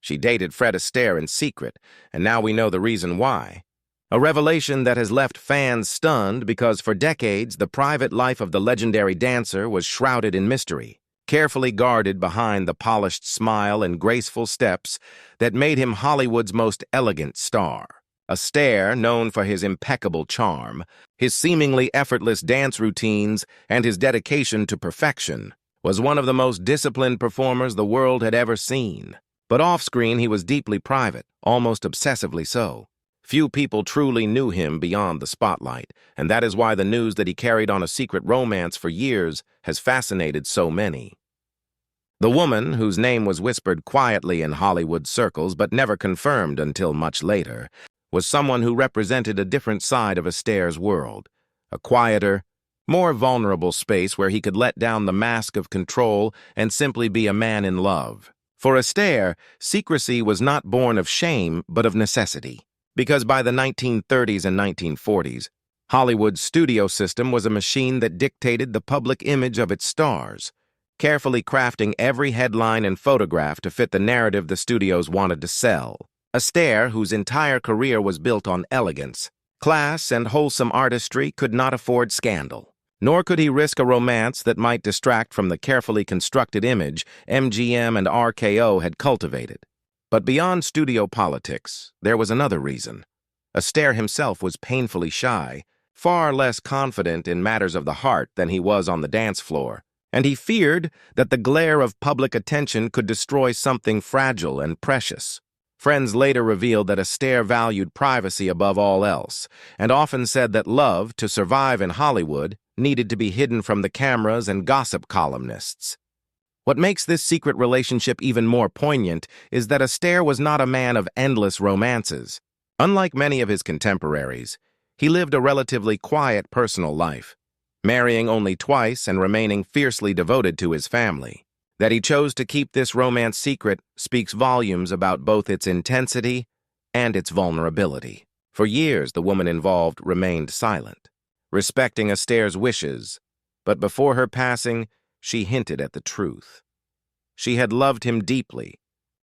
She dated Fred Astaire in secret, and now we know the reason why. A revelation that has left fans stunned because for decades the private life of the legendary dancer was shrouded in mystery, carefully guarded behind the polished smile and graceful steps that made him Hollywood's most elegant star. Astaire, known for his impeccable charm, his seemingly effortless dance routines, and his dedication to perfection, was one of the most disciplined performers the world had ever seen. But off-screen he was deeply private, almost obsessively so. Few people truly knew him beyond the spotlight, and that is why the news that he carried on a secret romance for years has fascinated so many. The woman, whose name was whispered quietly in Hollywood circles but never confirmed until much later, was someone who represented a different side of Astaire's world, a quieter, more vulnerable space where he could let down the mask of control and simply be a man in love. For Astaire, secrecy was not born of shame but of necessity. Because by the 1930s and 1940s, Hollywood's studio system was a machine that dictated the public image of its stars, carefully crafting every headline and photograph to fit the narrative the studios wanted to sell. Astaire, whose entire career was built on elegance, class, and wholesome artistry, could not afford scandal. Nor could he risk a romance that might distract from the carefully constructed image MGM and RKO had cultivated. But beyond studio politics, there was another reason. Astaire himself was painfully shy, far less confident in matters of the heart than he was on the dance floor, and he feared that the glare of public attention could destroy something fragile and precious. Friends later revealed that Astaire valued privacy above all else, and often said that love, to survive in Hollywood, needed to be hidden from the cameras and gossip columnists. What makes this secret relationship even more poignant is that Astaire was not a man of endless romances. Unlike many of his contemporaries, he lived a relatively quiet personal life, marrying only twice and remaining fiercely devoted to his family. That he chose to keep this romance secret speaks volumes about both its intensity and its vulnerability. For years, the woman involved remained silent, respecting Astaire's wishes, but before her passing, she hinted at the truth. She had loved him deeply,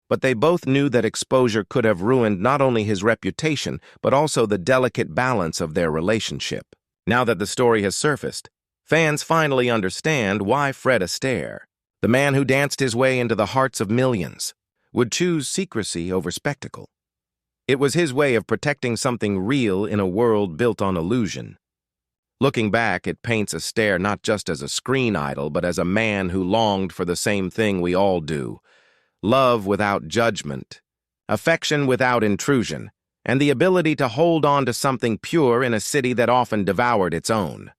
but they both knew that exposure could have ruined not only his reputation, but also the delicate balance of their relationship. Now that the story has surfaced, fans finally understand why Fred Astaire, the man who danced his way into the hearts of millions, would choose secrecy over spectacle. It was his way of protecting something real in a world built on illusion. Looking back, it paints Astaire not just as a screen idol, but as a man who longed for the same thing we all do: love without judgment, affection without intrusion, and the ability to hold on to something pure in a city that often devoured its own.